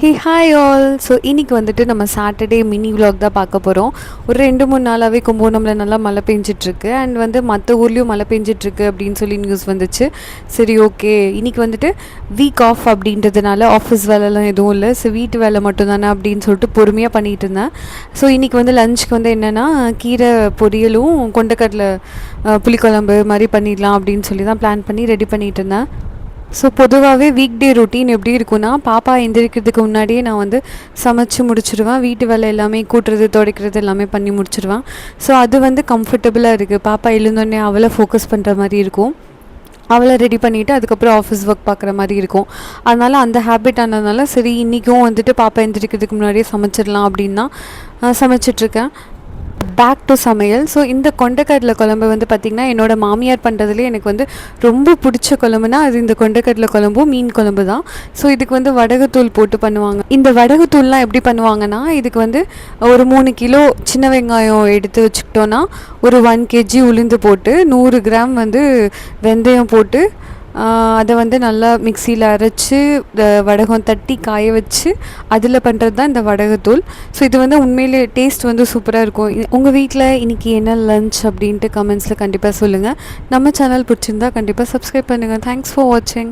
Hey hi all. So இன்றைக்கி வந்துட்டு நம்ம சாட்டர்டே மினி விலாக் தான் பார்க்க போகிறோம். ஒரு 2-3 நாளாகவே கும்பகோணமில் நல்லா மழை பெஞ்சிட்ருக்கு அண்ட் வந்து மற்ற ஊர்லேயும் மழை பெஞ்சிட்ருக்கு அப்படின்னு சொல்லி நியூஸ் வந்துச்சு. சரி ஓகே, இன்றைக்கி வந்துட்டு வீக் ஆஃப் அப்படின்றதுனால ஆஃபீஸ் வேலைலாம் எதுவும் இல்லை, ஸோ வீட்டு வேலை மட்டும் தானே அப்படின்னு சொல்லிட்டு பொறுமையாக பண்ணிகிட்டு இருந்தேன். ஸோ இன்றைக்கி வந்து லஞ்சுக்கு வந்து என்னென்னா கீரை பொரியலும் கொண்டக்கடலை புளிக்குழம்பு மாதிரி பண்ணிடலாம் அப்படின்னு சொல்லி தான் பிளான் பண்ணி ரெடி பண்ணிகிட்டு இருந்தேன். ஸோ பொதுவாகவே வீக் டே ரொட்டீன் எப்படி இருக்குன்னா, பாப்பா எந்திரிக்கிறதுக்கு முன்னாடியே நான் வந்து சமைச்சு முடிச்சிடுவேன். வீட்டு வேலை எல்லாமே கூட்டுறது துடைக்கிறது எல்லாமே பண்ணி முடிச்சிடுவேன். ஸோ அது வந்து கம்ஃபர்டபுளாக இருக்குது. பாப்பா எழுந்தோடனே அவளை ஃபோக்கஸ் பண்ணுற மாதிரி இருக்கும். அவளை ரெடி பண்ணிவிட்டு அதுக்கப்புறம் ஆஃபீஸ் ஒர்க் பார்க்குற மாதிரி இருக்கும். அதனால் அந்த ஹேபிட் ஆனதுனால சரி இன்றைக்கும் வந்துட்டு பாப்பா எந்திரிக்கிறதுக்கு முன்னாடியே சமைச்சிடலாம் அப்படின்னு தான் சமைச்சிட்ருக்கேன். பேக் டு சமையல். ஸோ இந்த கொண்டக்கடலை குழம்பு வந்து பார்த்திங்கன்னா, என்னோடய மாமியார் பண்ணுறதுலேயே எனக்கு வந்து ரொம்ப பிடிச்ச குழம்புனா அது இந்த கொண்டக்கடலை குழம்பும் மீன் குழம்பு தான். ஸோ இதுக்கு வந்து வடகுத்தூள் போட்டு பண்ணுவாங்க. இந்த வடகுத்தூள்லாம் எப்படி பண்ணுவாங்கன்னா, இதுக்கு வந்து ஒரு 3 கிலோ சின்ன வெங்காயம் எடுத்து வச்சுக்கிட்டோன்னா, ஒரு 1 kg உளுந்து போட்டு 100 கிராம் வந்து வெந்தயம் போட்டு அதை வந்து நல்லா மிக்சியில் அரைச்சி வடகம் தட்டி காய வச்சு அதில் பண்ணுறது தான் இந்த வடகத்தூள். ஸோ இது வந்து உண்மையிலே டேஸ்ட் வந்து சூப்பராக இருக்கும். உங்கள் வீட்டில் இன்றைக்கி என்ன லன்ச் அப்படின்ட்டு கமெண்ட்ஸில் கண்டிப்பாக சொல்லுங்கள். நம்ம சேனல் பிடிச்சிருந்தா கண்டிப்பாக சப்ஸ்கிரைப் பண்ணுங்கள். தேங்க்ஸ் ஃபார் வாட்சிங்.